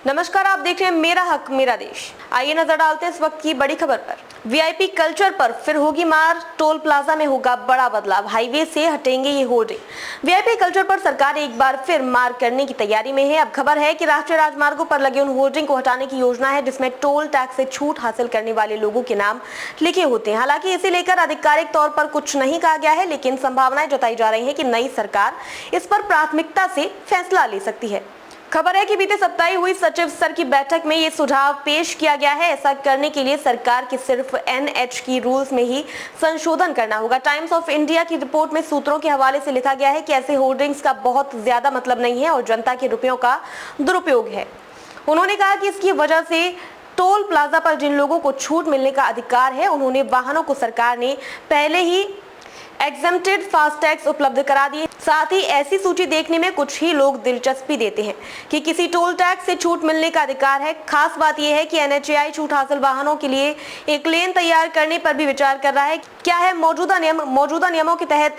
नमस्कार, आप देख रहे हैं मेरा हक मेरा देश। आइए नजर डालते हैं इस वक्त की बड़ी खबर पर। वीआईपी कल्चर पर फिर होगी मार, टोल प्लाजा में होगा बड़ा बदलाव, हाईवे से हटेंगे ये होर्डिंग। वीआईपी कल्चर पर सरकार एक बार फिर मार करने की तैयारी में है। अब खबर है कि राष्ट्रीय राजमार्गों पर लगे उन होर्डिंग को हटाने की योजना है जिसमें टोल टैक्स से छूट हासिल करने वाले लोगों के नाम लिखे होते हैं। हालांकि इसे लेकर आधिकारिक तौर पर कुछ नहीं कहा गया है, लेकिन संभावनाएं जताई जा रही है कि नई सरकार इस पर प्राथमिकता से फैसला ले सकती है। खबर है कि बीते सप्ताह हुई सचिव स्तर की बैठक में ये सुझाव पेश किया गया है। ऐसा करने के लिए सरकार की सिर्फ एनएच की रूल्स में ही संशोधन करना होगा। टाइम्स ऑफ इंडिया की रिपोर्ट में सूत्रों के हवाले से लिखा गया है कि ऐसे होर्डिंग्स का बहुत ज्यादा मतलब नहीं है और जनता के रुपयों का दुरुपयोग है। उन्होंने कहा कि इसकी वजह से टोल प्लाजा पर जिन लोगों को छूट मिलने का अधिकार है, उन्होंने वाहनों को सरकार ने पहले ही एग्जेम्प्टेड फास्टैग्स उपलब्ध करा दिए। साथ ही ऐसी सूची देखने में कुछ ही लोग दिलचस्पी देते हैं कि किसी टोल टैक्स से छूट मिलने का अधिकार है। खास बात यह है कि एनएचएआई छूट हासिल वाहनों के लिए एक लेन तैयार करने पर भी विचार कर रहा है। क्या है मौजूदा नियम? मौजूदा नियमों के तहत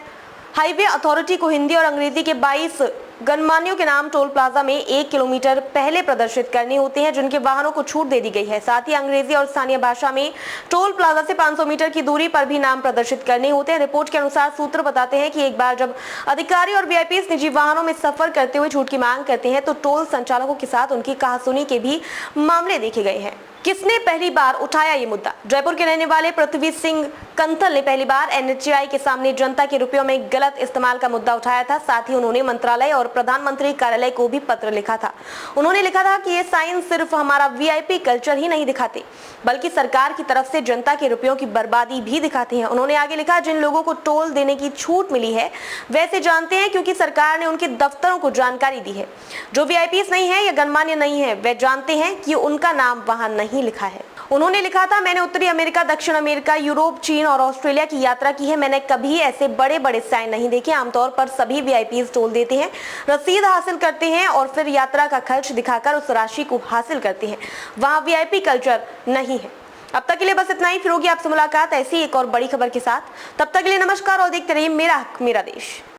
हाईवे अथॉरिटी को हिंदी और अंग्रेजी के 22 गणमान्यों के नाम टोल प्लाजा में 1 किलोमीटर पहले प्रदर्शित करने होते हैं, जिनके वाहनों को छूट दे दी गई है। साथ ही अंग्रेजी और स्थानीय भाषा में टोल प्लाजा से 500 मीटर की दूरी पर भी नाम प्रदर्शित करने होते हैं। रिपोर्ट के अनुसार सूत्र बताते हैं कि एक बार जब अधिकारी और वीआईपी निजी वाहनों में सफर करते हुए छूट की मांग करते हैं तो टोल संचालकों के साथ उनकी कहासुनी के भी मामले देखे गए हैं। किसने पहली बार उठाया ये मुद्दा? जयपुर के रहने वाले पृथ्वी सिंह कंथल ने पहली बार एनएचएआई के सामने जनता के रुपयों में गलत इस्तेमाल का मुद्दा उठाया था। साथ ही उन्होंने मंत्रालय और प्रधानमंत्री कार्यालय को भी पत्र लिखा था। उन्होंने लिखा था कि ये साइन सिर्फ हमारा वीआईपी कल्चर ही नहीं दिखाते, बल्कि सरकार की तरफ से जनता के रुपयों की बर्बादी भी दिखाते हैं। उन्होंने आगे लिखा, जिन लोगों को टोल देने की छूट मिली है वैसे जानते हैं क्योंकि सरकार ने उनके दफ्तरों को जानकारी दी है। जो वीआईपी नहीं है या गणमान्य नहीं है वे जानते हैं कि उनका नाम वहां नहीं लिखा है। उन्होंने लिखा था, मैंने उत्तरी अमेरिका, दक्षिण अमेरिका, यूरोप, चीन और ऑस्ट्रेलिया की यात्रा की है। मैंने कभी ऐसे बड़े बड़े साइन नहीं देखे। आमतौर पर सभी वीआईपी टोल देते हैं, रसीद हासिल करते हैं और फिर यात्रा का खर्च दिखाकर उस राशि को हासिल करते हैं। वहां वीआईपी कल्चर नहीं है। अब तक के लिए बस इतना ही। फिर होगी आपसे मुलाकात ऐसी एक और बड़ी खबर के साथ। तब तक के लिए नमस्कार और देखते रहिए मेरा हक मेरा देश।